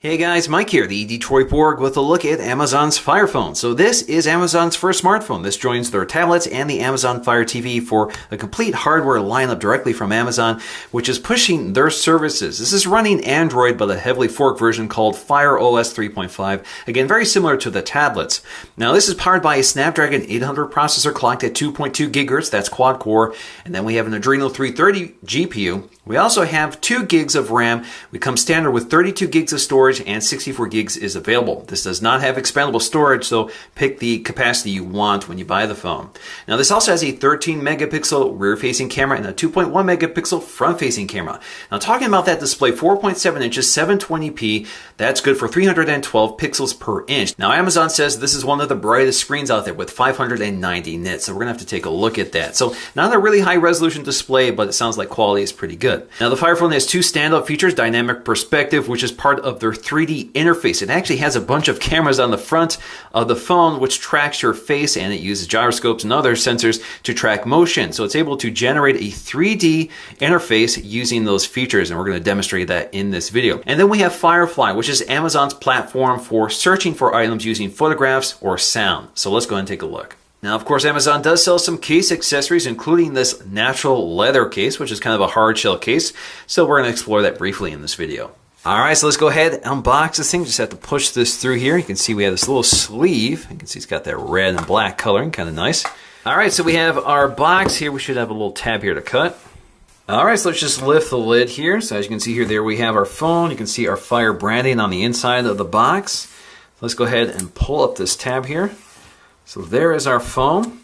Hey guys, Mike here, the Detroit Borg with a look at Amazon's Fire Phone. So this is Amazon's first smartphone. This joins their tablets and the Amazon Fire TV for a complete hardware lineup directly from Amazon, which is pushing their services. This is running Android, but a heavily forked version called Fire OS 3.5. Again, very similar to the tablets. Now this is powered by a Snapdragon 800 processor clocked at 2.2 gigahertz, that's quad core. And then we have an Adreno 330 GPU. We also have 2 gigs of RAM. We come standard with 32 gigs of storage and 64 gigs is available. This does not have expandable storage, so pick the capacity you want when you buy the phone. Now this also has a 13 megapixel rear-facing camera and a 2.1 megapixel front-facing camera. Now talking about that display, 4.7 inches, 720p, that's good for 312 pixels per inch. Now Amazon says this is one of the brightest screens out there with 590 nits, so we're gonna have to take a look at that. So not a really high resolution display, but it sounds like quality is pretty good. Now the Fire Phone has 2 standout features, dynamic perspective, which is part of their 3D interface. It actually has a bunch of cameras on the front of the phone which tracks your face, and it uses gyroscopes and other sensors to track motion. So it's able to generate a 3D interface using those features, and we're going to demonstrate that in this video. And then we have Firefly, which is Amazon's platform for searching for items using photographs or sound. So let's go ahead and take a look. Now, of course, Amazon does sell some case accessories, including this natural leather case, which is kind of a hard shell case. So we're going to explore that briefly in this video. All right, so let's go ahead and unbox this thing. Just have to push this through here. You can see we have this little sleeve. You can see it's got that red and black coloring, kind of nice. All right, so we have our box here. We should have a little tab here to cut. All right, so let's just lift the lid here. So as you can see here, there we have our phone. You can see our Fire branding on the inside of the box. Let's go ahead and pull up this tab here. So there is our phone,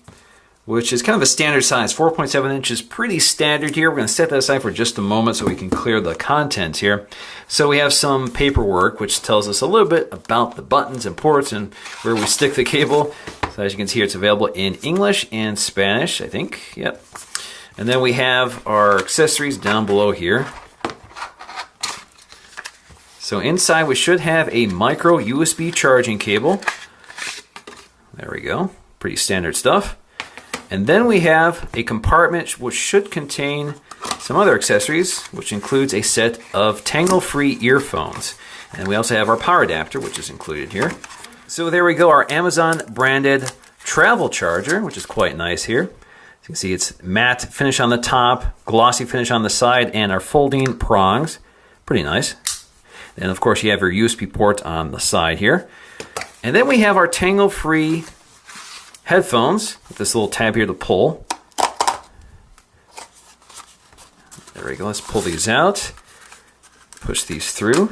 which is kind of a standard size, 4.7 inches, pretty standard here. We're going to set that aside for just a moment so we can clear the contents here. So we have some paperwork which tells us a little bit about the buttons and ports and where we stick the cable. So as you can see here, it's available in English and Spanish, I think. Yep. And then we have our accessories down below here. So inside we should have a micro USB charging cable. There we go. Pretty standard stuff. And then we have a compartment which should contain some other accessories, which includes a set of tangle-free earphones. And we also have our power adapter, which is included here. So there we go, our Amazon branded travel charger, which is quite nice here. As you can see, it's matte finish on the top, glossy finish on the side, and our folding prongs. Pretty nice. And of course, you have your USB port on the side here. And then we have our tangle-free headphones with this little tab here to pull. There we go, let's pull these out. Push these through.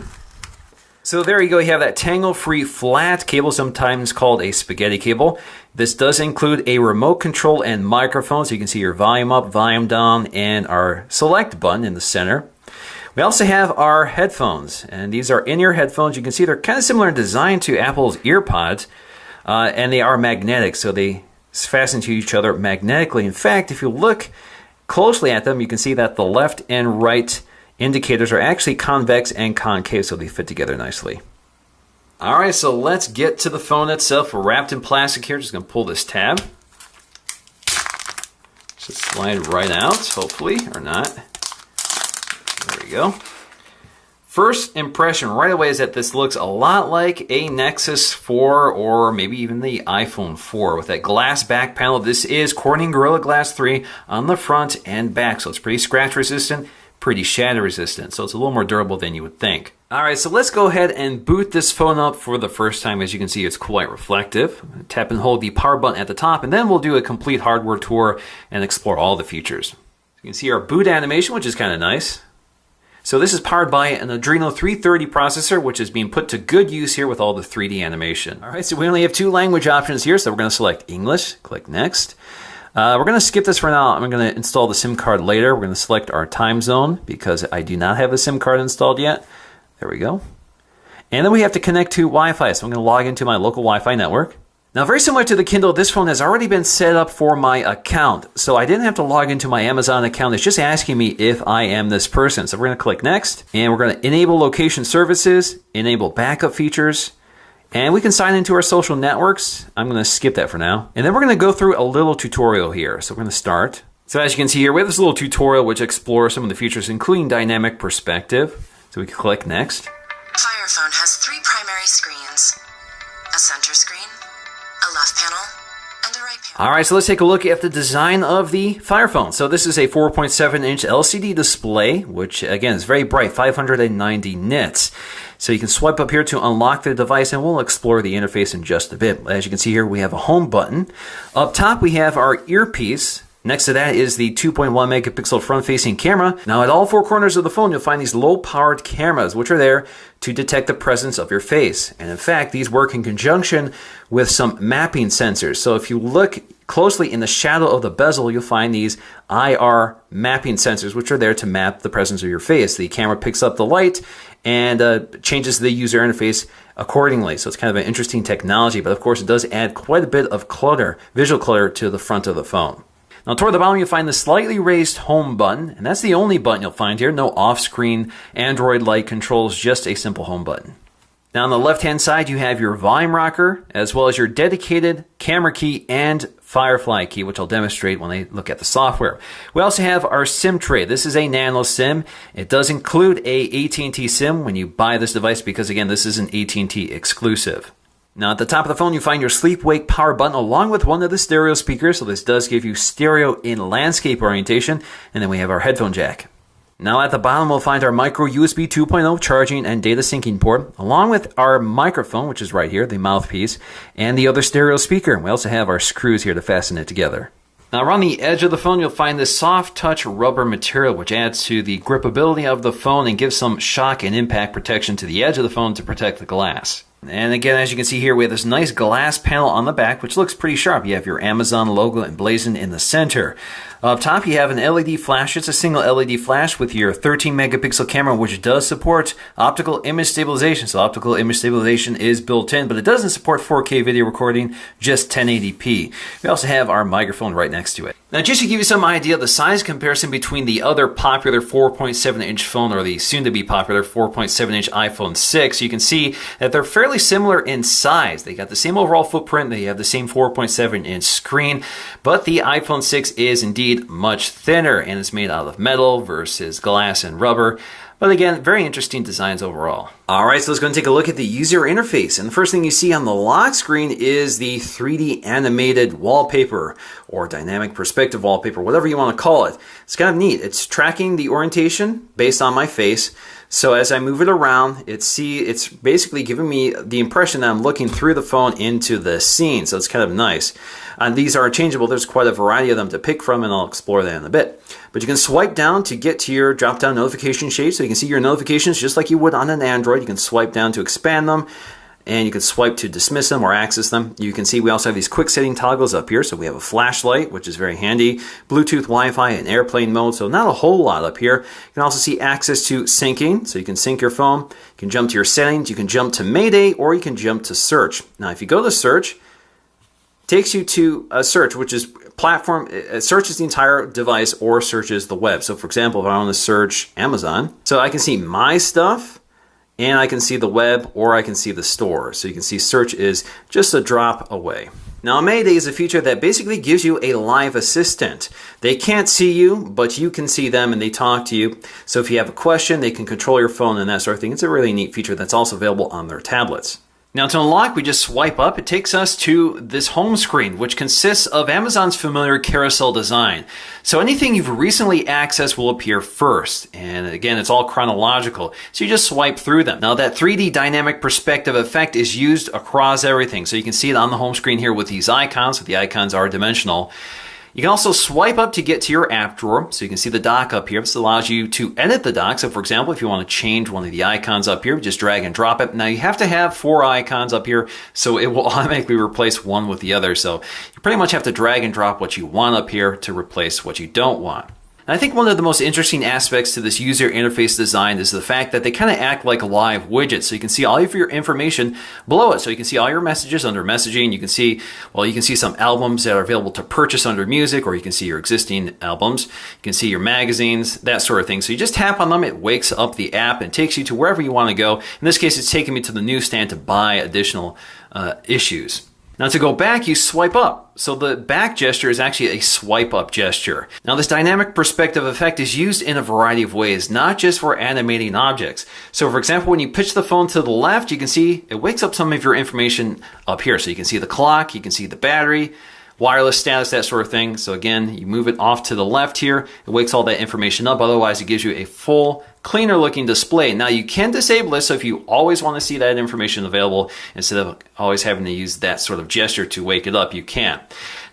So there you go, you have that tangle-free flat cable, sometimes called a spaghetti cable. This does include a remote control and microphone, so you can see your volume up, volume down, and our select button in the center. We also have our headphones, and these are in-ear headphones. You can see they're kind of similar in design to Apple's EarPods, and they are magnetic, so they fasten to each other magnetically. In fact, if you look closely at them, you can see that the left and right indicators are actually convex and concave, so they fit together nicely. All right, so let's get to the phone itself. We're wrapped in plastic here. Just going to pull this tab. Just slide right out, hopefully, or not. There we go. First impression right away is that this looks a lot like a Nexus 4 or maybe even the iPhone 4 with that glass back panel. This is Corning Gorilla Glass 3 on the front and back, so it's pretty scratch resistant, pretty shatter resistant, so it's a little more durable than you would think. Alright, so let's go ahead and boot this phone up for the first time. As you can see, it's quite reflective. Tap and hold the power button at the top, and then we'll do a complete hardware tour and explore all the features. You can see our boot animation, which is kind of nice. So this is powered by an Adreno 330 processor, which is being put to good use here with all the 3D animation. All right, so we only have 2 language options here, so we're going to select English, click Next. We're going to skip this for now. I'm going to install the SIM card later. We're going to select our time zone because I do not have a SIM card installed yet. There we go. And then we have to connect to Wi-Fi, so I'm going to log into my local Wi-Fi network. Now, very similar to the Kindle, this phone has already been set up for my account. So I didn't have to log into my Amazon account. It's just asking me if I am this person. So we're going to click Next, and we're going to enable location services, enable backup features, and we can sign into our social networks. I'm going to skip that for now. And then we're going to go through a little tutorial here. So we're going to start. So as you can see here, we have this little tutorial which explores some of the features, including dynamic perspective. So we can click Next. Fire Phone has 3 primary screens: a center screen, a left panel, and a right panel. All right, so let's take a look at the design of the Fire Phone. So this is a 4.7-inch LCD display, which again is very bright, 590 nits. So you can swipe up here to unlock the device, and we'll explore the interface in just a bit. As you can see here, we have a home button. Up top, we have our earpiece. Next to that is the 2.1 megapixel front-facing camera. Now at all 4 corners of the phone, you'll find these low-powered cameras, which are there to detect the presence of your face. And in fact, these work in conjunction with some mapping sensors. So if you look closely in the shadow of the bezel, you'll find these IR mapping sensors, which are there to map the presence of your face. The camera picks up the light and changes the user interface accordingly. So it's kind of an interesting technology, but of course it does add quite a bit of clutter, visual clutter, to the front of the phone. Now toward the bottom you'll find the slightly raised home button, and that's the only button you'll find here. No off-screen Android-like controls, just a simple home button. Now on the left-hand side you have your volume rocker, as well as your dedicated camera key and Firefly key, which I'll demonstrate when I look at the software. We also have our SIM tray. This is a nano SIM. It does include a AT&T SIM when you buy this device, because again, this is an AT&T exclusive. Now at the top of the phone you find your sleep-wake power button along with one of the stereo speakers, so this does give you stereo in landscape orientation, and then we have our headphone jack. Now at the bottom we'll find our micro USB 2.0 charging and data syncing port, along with our microphone, which is right here, the mouthpiece, and the other stereo speaker. We also have our screws here to fasten it together. Now around the edge of the phone you'll find this soft touch rubber material, which adds to the gripability of the phone and gives some shock and impact protection to the edge of the phone to protect the glass. And again, as you can see here, we have this nice glass panel on the back, which looks pretty sharp. You have your Amazon logo emblazoned in the center. Up top, you have an LED flash. It's a single LED flash with your 13 megapixel camera, which does support optical image stabilization. So optical image stabilization is built in, but it doesn't support 4K video recording, just 1080p. We also have our microphone right next to it. Now, just to give you some idea of the size comparison between the other popular 4.7-inch phone, or the soon-to-be popular 4.7-inch iPhone 6, you can see that they're fairly similar in size. They got the same overall footprint, they have the same 4.7-inch screen, but the iPhone 6 is indeed much thinner, and it's made out of metal versus glass and rubber. But again, very interesting designs overall. Alright, so let's go and take a look at the user interface. And the first thing you see on the lock screen is the 3D animated wallpaper, or dynamic perspective wallpaper, whatever you want to call it. It's kind of neat. It's tracking the orientation based on my face. So as I move it around, it's basically giving me the impression that I'm looking through the phone into the scene. So it's kind of nice. And these are changeable. There's quite a variety of them to pick from, and I'll explore that in a bit. But you can swipe down to get to your drop-down notification shade, so you can see your notifications just like you would on an Android. You can swipe down to expand them, and you can swipe to dismiss them or access them. You can see we also have these quick setting toggles up here. So we have a flashlight, which is very handy, Bluetooth, Wi-Fi, and airplane mode. So not a whole lot up here. You can also see access to syncing. So you can sync your phone. You can jump to your settings. You can jump to Mayday, or you can jump to search. Now, if you go to search, it takes you to a search, which is platform. It searches the entire device or searches the web. So for example, if I want to search Amazon, so I can see my stuff, and I can see the web, or I can see the store. So you can see search is just a drop away. Now, Mayday is a feature that basically gives you a live assistant. They can't see you, but you can see them and they talk to you. So if you have a question, they can control your phone and that sort of thing. It's a really neat feature that's also available on their tablets. Now to unlock, we just swipe up. It takes us to this home screen, which consists of Amazon's familiar carousel design. So anything you've recently accessed will appear first. And again, it's all chronological. So you just swipe through them. Now that 3D dynamic perspective effect is used across everything. So you can see it on the home screen here with these icons. So the icons are dimensional. You can also swipe up to get to your app drawer, so you can see the dock up here. This allows you to edit the dock. So for example, if you want to change one of the icons up here, just drag and drop it. Now you have to have 4 icons up here, so it will automatically replace one with the other. So you pretty much have to drag and drop what you want up here to replace what you don't want. And I think one of the most interesting aspects to this user interface design is the fact that they kind of act like live widgets. So you can see all of your information below it. So you can see all your messages under messaging. You can see, well, you can see some albums that are available to purchase under music, or you can see your existing albums. You can see your magazines, that sort of thing. So you just tap on them, it wakes up the app and takes you to wherever you want to go. In this case, it's taking me to the newsstand to buy additional issues. Now to go back, you swipe up. So the back gesture is actually a swipe up gesture. Now this dynamic perspective effect is used in a variety of ways, not just for animating objects. So for example, when you pitch the phone to the left, you can see it wakes up some of your information up here. So you can see the clock, you can see the battery, wireless status, that sort of thing. So again, you move it off to the left here, it wakes all that information up. Otherwise, it gives you a full, cleaner looking display. Now you can disable it, so if you always want to see that information available, instead of always having to use that sort of gesture to wake it up, you can.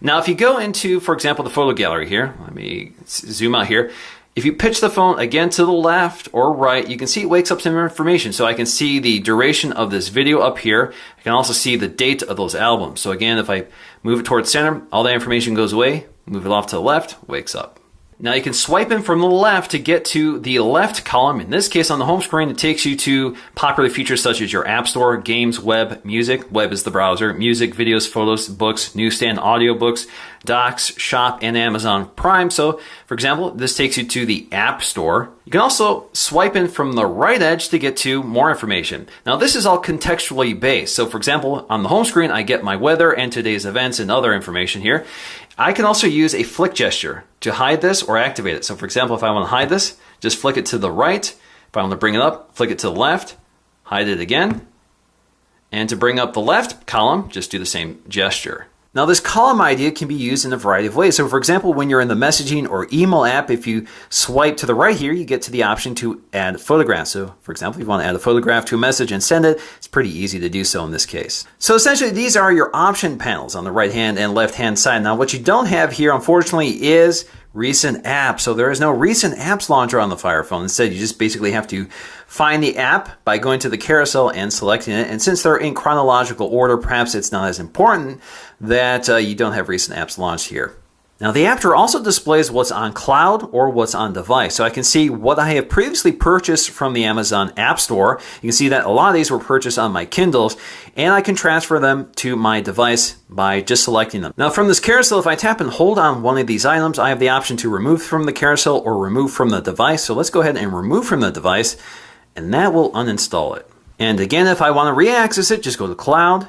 Now if you go into, for example, the photo gallery here, let me zoom out here. If you pitch the phone again to the left or right, you can see it wakes up some information. So I can see the duration of this video up here. I can also see the date of those albums. So again, if I move it towards center, all that information goes away. Move it off to the left, wakes up. Now you can swipe in from the left to get to the left column. In this case, on the home screen, it takes you to popular features such as your App Store, games, web, music. Web is the browser. Music, videos, photos, books, newsstand, audiobooks, docs, shop, and Amazon Prime. So, for example, this takes you to the App Store. You can also swipe in from the right edge to get to more information. Now, this is all contextually based. So, for example, on the home screen, I get my weather and today's events and other information here. I can also use a flick gesture to hide this or activate it. So for example, if I want to hide this, just flick it to the right. If I want to bring it up, flick it to the left, hide it again. And to bring up the left column, just do the same gesture. Now this column idea can be used in a variety of ways. So for example, when you're in the messaging or email app, if you swipe to the right here, you get to the option to add photographs. So for example, if you want to add a photograph to a message and send it, it's pretty easy to do so in this case. So essentially these are your option panels on the right hand and left hand side. Now what you don't have here, unfortunately, is recent apps. So there is no recent apps launcher on the Fire Phone. Instead, you just basically have to find the app by going to the carousel and selecting it. And since they're in chronological order, perhaps it's not as important that you don't have recent apps launched here. Now the app drawer also displays what's on cloud or what's on device. So I can see what I have previously purchased from the Amazon App Store. You can see that a lot of these were purchased on my Kindles, and I can transfer them to my device by just selecting them. Now from this carousel, if I tap and hold on one of these items, I have the option to remove from the carousel or remove from the device. So let's go ahead and remove from the device, and that will uninstall it. And again, if I want to re-access it, just go to cloud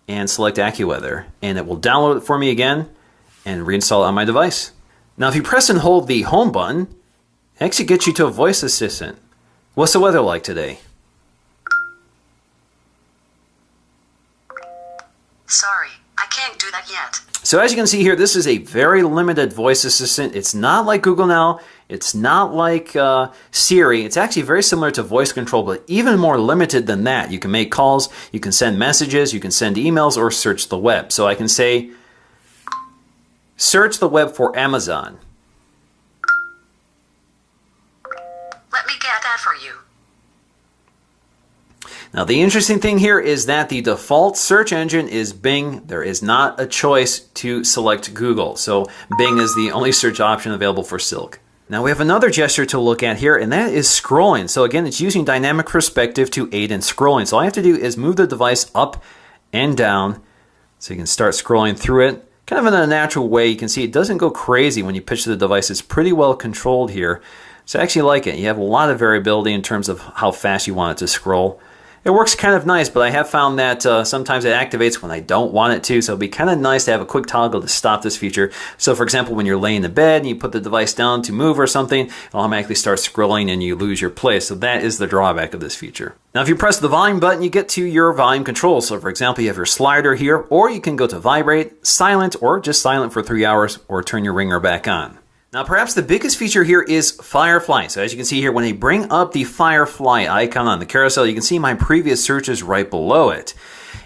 and select AccuWeather, and it will download it for me again and reinstall it on my device. Now if you press and hold the home button, it actually gets you to a voice assistant. What's the weather like today? Sorry, I can't do that yet. So as you can see here, this is a very limited voice assistant. It's not like Google Now. It's not like Siri. It's actually very similar to voice control, but even more limited than that. You can make calls, you can send messages, you can send emails, or search the web. So I can say, search the web for Amazon. Let me get that for you. Now the interesting thing here is that the default search engine is Bing. There is not a choice to select Google. So Bing is the only search option available for Silk. Now we have another gesture to look at here, and that is scrolling. So again, it's using dynamic perspective to aid in scrolling. So all I have to do is move the device up and down so you can start scrolling through it. Kind of in a natural way. You can see it doesn't go crazy when you pitch the device. It's pretty well controlled here. So I actually like it. You have a lot of variability in terms of how fast you want it to scroll. It works kind of nice, but I have found that sometimes it activates when I don't want it to, so it'd be kind of nice to have a quick toggle to stop this feature. So for example, when you're laying in bed and you put the device down to move or something, it'll automatically start scrolling and you lose your place. So that is the drawback of this feature. Now if you press the volume button, you get to your volume control. So for example, you have your slider here, or you can go to vibrate, silent, or just silent for 3 hours, or turn your ringer back on. Now perhaps the biggest feature here is Firefly. So as you can see here, when I bring up the Firefly icon on the carousel, you can see my previous searches right below it.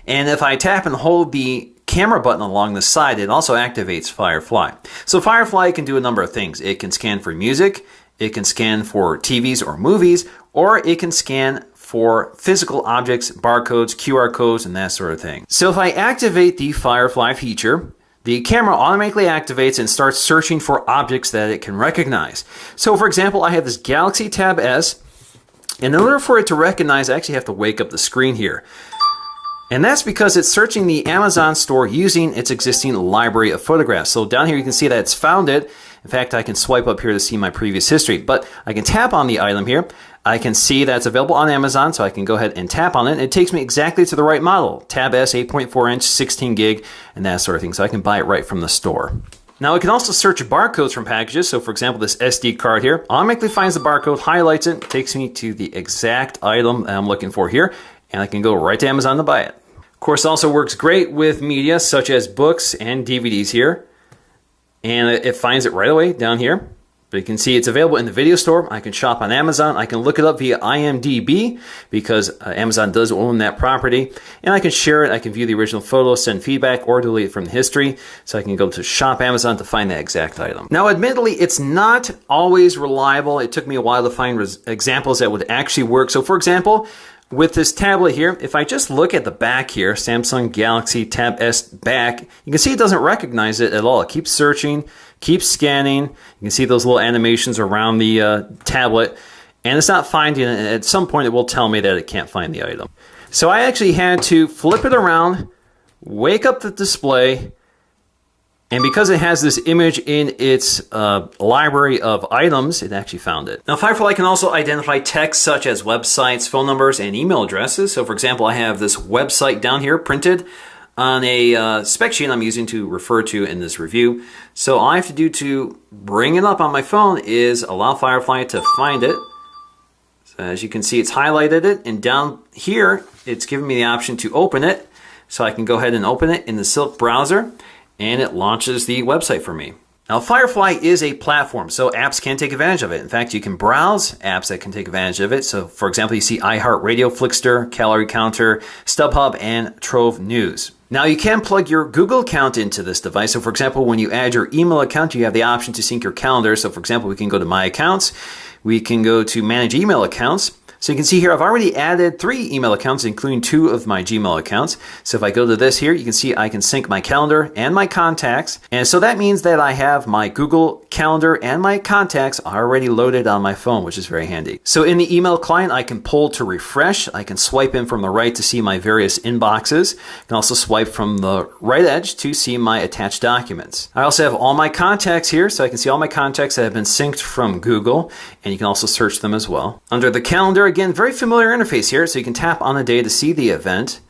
And if I tap and hold the camera button along the side, it also activates Firefly. So Firefly can do a number of things. It can scan for music, it can scan for TVs or movies, or it can scan for physical objects, barcodes, QR codes, and that sort of thing. So if I activate the Firefly feature, the camera automatically activates and starts searching for objects that it can recognize. So for example, I have this Galaxy Tab S, and in order for it to recognize, I actually have to wake up the screen here. And that's because it's searching the Amazon store using its existing library of photographs. So down here you can see that it's found it. In fact, I can swipe up here to see my previous history, but I can tap on the item here. I can see that it's available on Amazon, so I can go ahead and tap on it. It takes me exactly to the right model, Tab S 8.4 inch, 16 gig, and that sort of thing. So I can buy it right from the store. Now I can also search barcodes from packages. So for example, this SD card here automatically finds the barcode, highlights it, takes me to the exact item that I'm looking for here, and I can go right to Amazon to buy it. Of course, it also works great with media such as books and DVDs here. And it finds it right away down here. But you can see it's available in the video store. I can shop on Amazon. I can look it up via IMDb because Amazon does own that property. And I can share it. I can view the original photo, send feedback, or delete it from the history. So I can go to Shop Amazon to find that exact item. Now, admittedly, it's not always reliable. It took me a while to find examples that would actually work. So for example, with this tablet here, if I just look at the back here, Samsung Galaxy Tab S back, you can see it doesn't recognize it at all. It keeps searching, keeps scanning. You can see those little animations around the tablet, and it's not finding it. At some point, it will tell me that it can't find the item. So I actually had to flip it around, wake up the display, and because it has this image in its library of items, it actually found it. Now, Firefly can also identify text such as websites, phone numbers, and email addresses. So for example, I have this website down here printed on a spec sheet I'm using to refer to in this review. So all I have to do to bring it up on my phone is allow Firefly to find it. So as you can see, it's highlighted it, and down here, it's giving me the option to open it. So I can go ahead and open it in the Silk browser, and it launches the website for me. Now, Firefly is a platform, so apps can take advantage of it. In fact, you can browse apps that can take advantage of it. So, for example, you see iHeartRadio, Flickster, Calorie Counter, StubHub, and Trove News. Now, you can plug your Google account into this device. So, for example, when you add your email account, you have the option to sync your calendar. So, for example, we can go to My Accounts. We can go to Manage Email Accounts. So you can see here, I've already added 3 email accounts, including 2 of my Gmail accounts. So if I go to this here, you can see I can sync my calendar and my contacts. And so that means that I have my Google Calendar and my contacts already loaded on my phone, which is very handy. So in the email client, I can pull to refresh. I can swipe in from the right to see my various inboxes. I can also swipe from the right edge to see my attached documents. I also have all my contacts here, so I can see all my contacts that have been synced from Google, and you can also search them as well. Under the calendar, again, very familiar interface here, so you can tap on a day to see the event.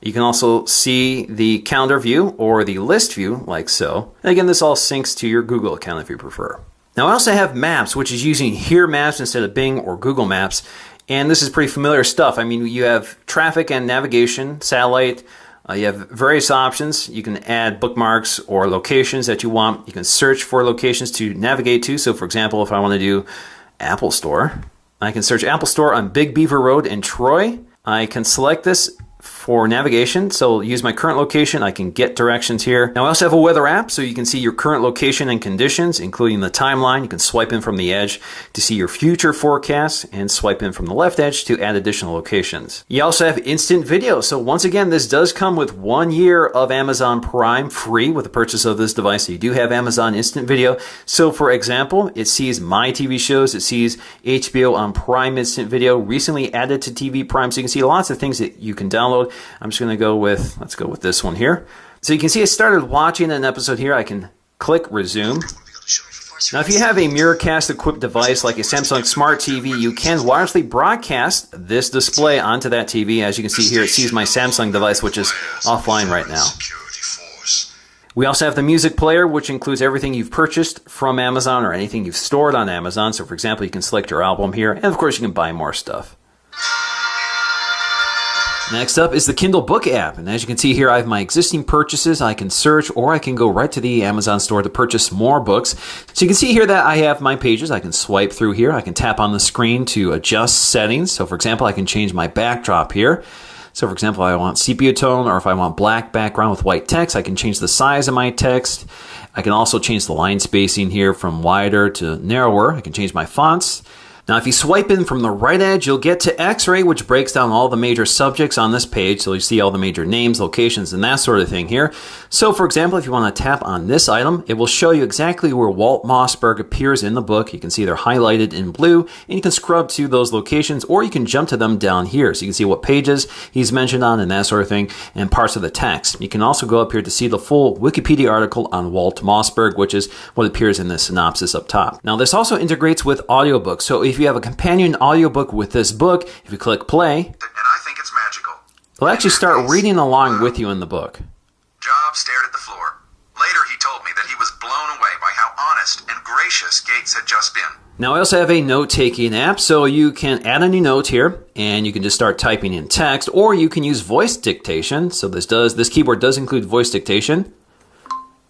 You can also see the calendar view or the list view, like so. And again, this all syncs to your Google account if you prefer. Now, I also have Maps, which is using Here Maps instead of Bing or Google Maps. And this is pretty familiar stuff. I mean, you have traffic and navigation, satellite. You have various options. You can add bookmarks or locations that you want. You can search for locations to navigate to. So, for example, if I want to do Apple Store, I can search Apple Store on Big Beaver Road in Troy. I can select this for navigation, so use my current location. I can get directions here. Now I also have a weather app, so you can see your current location and conditions, including the timeline. You can swipe in from the edge to see your future forecasts and swipe in from the left edge to add additional locations. You also have instant video. So once again, this does come with 1 year of Amazon Prime free with the purchase of this device. So you do have Amazon Instant Video. So for example, it sees my TV shows. It sees HBO on Prime Instant Video, recently added to TV Prime. So you can see lots of things that you can download. I'm just going to go with, let's go with this one here. So you can see I started watching an episode here. I can click resume. Now, if you have a Miracast equipped device like a Samsung Smart TV, you can wirelessly broadcast this display onto that TV. As you can see here, it sees my Samsung device, which is offline right now. We also have the music player, which includes everything you've purchased from Amazon or anything you've stored on Amazon. So for example, you can select your album here, and of course you can buy more stuff. Next up is the Kindle Book app, and as you can see here, I have my existing purchases. I can search, or I can go right to the Amazon store to purchase more books. So you can see here that I have my pages. I can swipe through here. I can tap on the screen to adjust settings. So for example, I can change my backdrop here. So for example, I want sepia tone, or if I want black background with white text, I can change the size of my text. I can also change the line spacing here from wider to narrower. I can change my fonts. Now, if you swipe in from the right edge, you'll get to X-ray, which breaks down all the major subjects on this page. So you see all the major names, locations, and that sort of thing here. So, for example, if you want to tap on this item, it will show you exactly where Walt Mossberg appears in the book. You can see they're highlighted in blue, and you can scrub to those locations, or you can jump to them down here. So you can see what pages he's mentioned on and that sort of thing, and parts of the text. You can also go up here to see the full Wikipedia article on Walt Mossberg, which is what appears in the synopsis up top. Now, this also integrates with audiobooks. So if you have a companion audiobook with this book, if you click play, and I think it's magical. It'll actually start reading along with you in the book. Job stared at the floor. Later, he told me that he was blown away by how honest and gracious Gates had just been. Now, I also have a note-taking app, so you can add a new note here, and you can just start typing in text, or you can use voice dictation. So this keyboard does include voice dictation.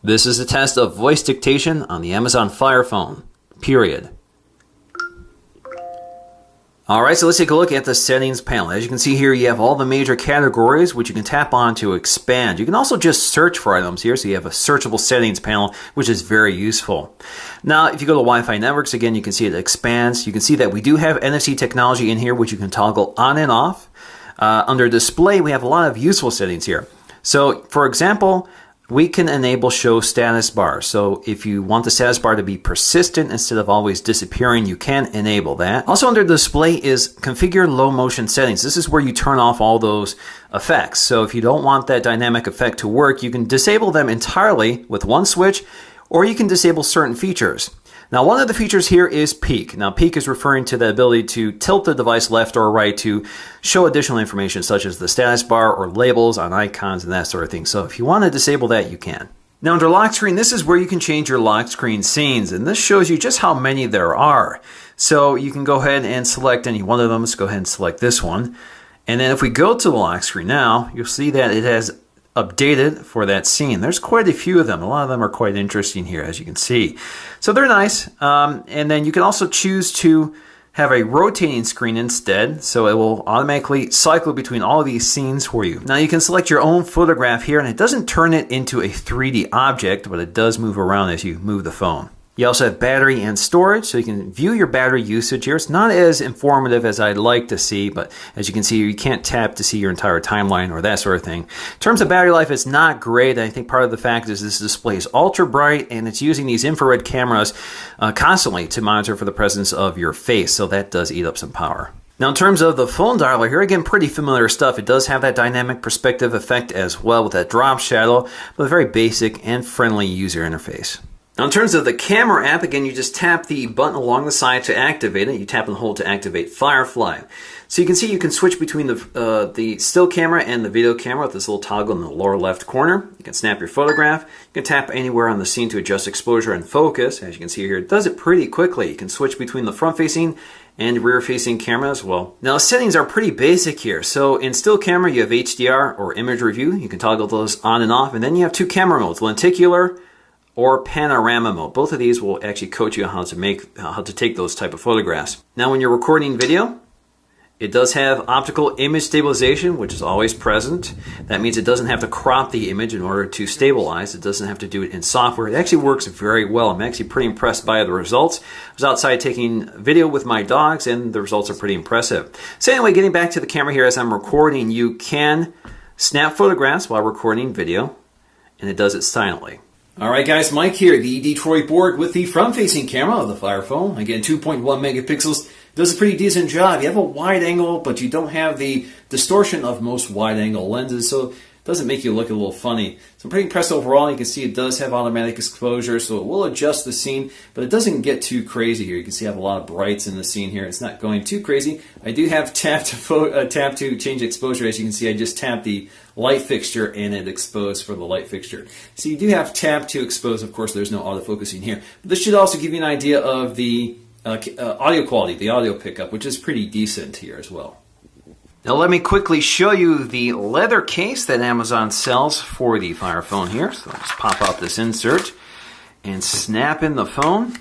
This is a test of voice dictation on the Amazon Fire Phone, period. Alright, so let's take a look at the settings panel. As you can see here, you have all the major categories, which you can tap on to expand. You can also just search for items here, so you have a searchable settings panel, which is very useful. Now, if you go to Wi-Fi networks, again, you can see it expands. You can see that we do have NFC technology in here, which you can toggle on and off. Under display, we have a lot of useful settings here. So, for example, we can enable show status bar. So if you want the status bar to be persistent instead of always disappearing, you can enable that. Also under display is configure low motion settings. This is where you turn off all those effects. So if you don't want that dynamic effect to work, you can disable them entirely with one switch, or you can disable certain features. Now, one of the features here is peak. Now, peak is referring to the ability to tilt the device left or right to show additional information, such as the status bar or labels on icons and that sort of thing. So if you want to disable that, you can. Now, under lock screen, this is where you can change your lock screen scenes, and this shows you just how many there are. So you can go ahead and select any one of them. Let's go ahead and select this one. And then if we go to the lock screen now, you'll see that it has updated for that scene. There's quite a few of them. A lot of them are quite interesting here, as you can see. So they're nice. And then you can also choose to have a rotating screen instead, so it will automatically cycle between all of these scenes for you. Now you can select your own photograph here, and it doesn't turn it into a 3D object, but it does move around as you move the phone. You also have battery and storage, so you can view your battery usage here. It's not as informative as I'd like to see, but as you can see, you can't tap to see your entire timeline or that sort of thing. In terms of battery life, it's not great. I think part of the fact is this display is ultra bright, and it's using these infrared cameras constantly to monitor for the presence of your face, so that does eat up some power. Now, in terms of the phone dialer here, again, pretty familiar stuff. It does have that dynamic perspective effect as well with that drop shadow, but a very basic and friendly user interface. Now, in terms of the camera app, again, you just tap the button along the side to activate it. You tap and hold to activate Firefly. So you can see you can switch between the still camera and the video camera with this little toggle in the lower left corner. You can snap your photograph. You can tap anywhere on the scene to adjust exposure and focus. As you can see here, it does it pretty quickly. You can switch between the front-facing and rear-facing camera as well. Now, settings are pretty basic here. So in still camera, you have HDR or image review. You can toggle those on and off. And then you have two camera modes, lenticular or panorama mode. Both of these will actually coach you how to take those type of photographs. Now, when you're recording video, it does have optical image stabilization, which is always present. That means it doesn't have to crop the image in order to stabilize. It doesn't have to do it in software. It actually works very well. I'm actually pretty impressed by the results. I was outside taking video with my dogs, and the results are pretty impressive. So anyway, getting back to the camera here, as I'm recording, you can snap photographs while recording video, and it does it silently. Alright guys, Mike here, the Detroit Borg with the front-facing camera of the Fire Phone. Again, 2.1 megapixels. Does a pretty decent job. You have a wide angle, but you don't have the distortion of most wide-angle lenses, so it doesn't make you look a little funny. So I'm pretty impressed overall. You can see it does have automatic exposure, so it will adjust the scene, but it doesn't get too crazy here. You can see I have a lot of brights in the scene here. It's not going too crazy. I do have tap to change exposure. As you can see, I just tapped the light fixture and it exposed for the light fixture. So you do have tap to expose. Of course, there's no autofocusing here. But this should also give you an idea of the audio quality, the audio pickup, which is pretty decent here as well. Now let me quickly show you the leather case that Amazon sells for the Fire Phone here. So I'll just pop out this insert and snap in the phone.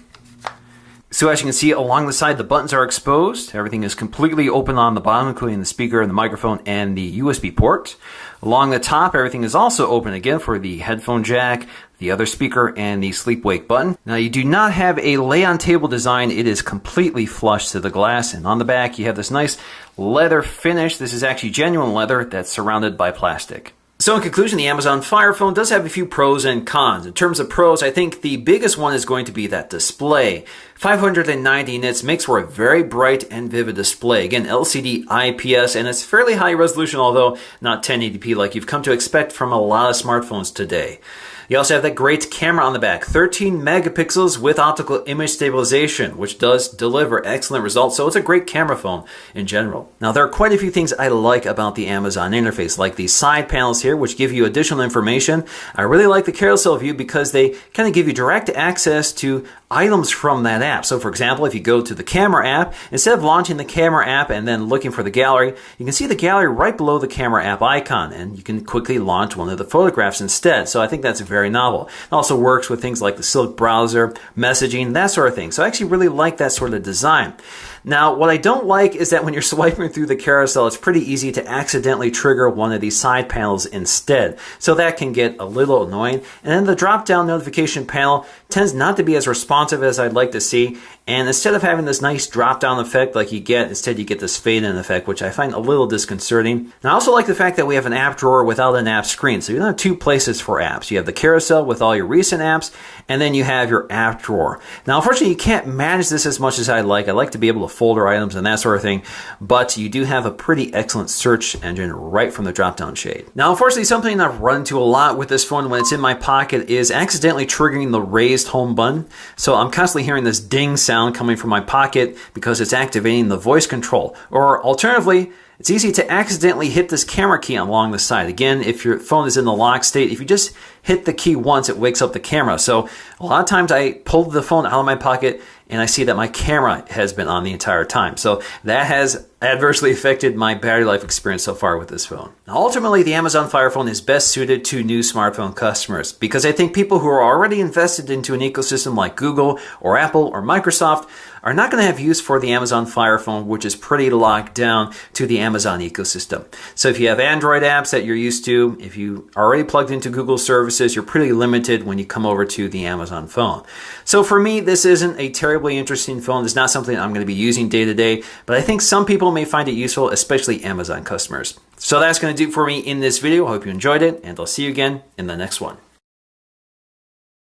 So as you can see along the side, the buttons are exposed. Everything is completely open on the bottom, including the speaker, the microphone, and the USB port. Along the top, everything is also open again for the headphone jack, the other speaker, and the sleep-wake button. Now you do not have a lay-on table design. It is completely flush to the glass, and on the back you have this nice leather finish. This is actually genuine leather that's surrounded by plastic. So in conclusion, the Amazon Fire Phone does have a few pros and cons. In terms of pros, I think the biggest one is going to be that display. 590 nits makes for a very bright and vivid display. Again, LCD IPS, and it's fairly high resolution, although not 1080p like you've come to expect from a lot of smartphones today. You also have that great camera on the back, 13 megapixels with optical image stabilization, which does deliver excellent results, so it's a great camera phone in general. Now, there are quite a few things I like about the Amazon interface, like these side panels here, which give you additional information. I really like the carousel view because they kind of give you direct access to items from that app. So for example, if you go to the camera app, instead of launching the camera app and then looking for the gallery, you can see the gallery right below the camera app icon, and you can quickly launch one of the photographs instead. So I think that's very novel. It also works with things like the Silk browser, messaging, that sort of thing. So I actually really like that sort of design. Now, what I don't like is that when you're swiping through the carousel, it's pretty easy to accidentally trigger one of these side panels instead. So that can get a little annoying. And then the drop-down notification panel tends not to be as responsive as I'd like to see. And instead of having this nice drop-down effect like you get, instead you get this fade-in effect, which I find a little disconcerting. And I also like the fact that we have an app drawer without an app screen. So you don't have two places for apps. You have the carousel with all your recent apps, and then you have your app drawer. Now, unfortunately, you can't manage this as much as I'd like. I like to be able to folder items and that sort of thing, but you do have a pretty excellent search engine right from the drop-down shade. Now, unfortunately, something I've run into a lot with this phone when it's in my pocket is accidentally triggering the raised home button. So I'm constantly hearing this ding sound coming from my pocket because it's activating the voice control. Or alternatively, it's easy to accidentally hit this camera key along the side. Again, if your phone is in the lock state, if you just hit the key once, it wakes up the camera. So a lot of times I pull the phone out of my pocket and I see that my camera has been on the entire time. So that has adversely affected my battery life experience so far with this phone. Now, ultimately, the Amazon Fire Phone is best suited to new smartphone customers because I think people who are already invested into an ecosystem like Google or Apple or Microsoft are not going to have use for the Amazon Fire Phone, which is pretty locked down to the Amazon ecosystem. So if you have Android apps that you're used to, if you are already plugged into Google services, you're pretty limited when you come over to the Amazon phone. So for me, this isn't a terribly interesting phone. It's not something I'm going to be using day to day, but I think some people may find it useful, especially Amazon customers. So that's going to do it for me in this video. I hope you enjoyed it, and I'll see you again in the next one.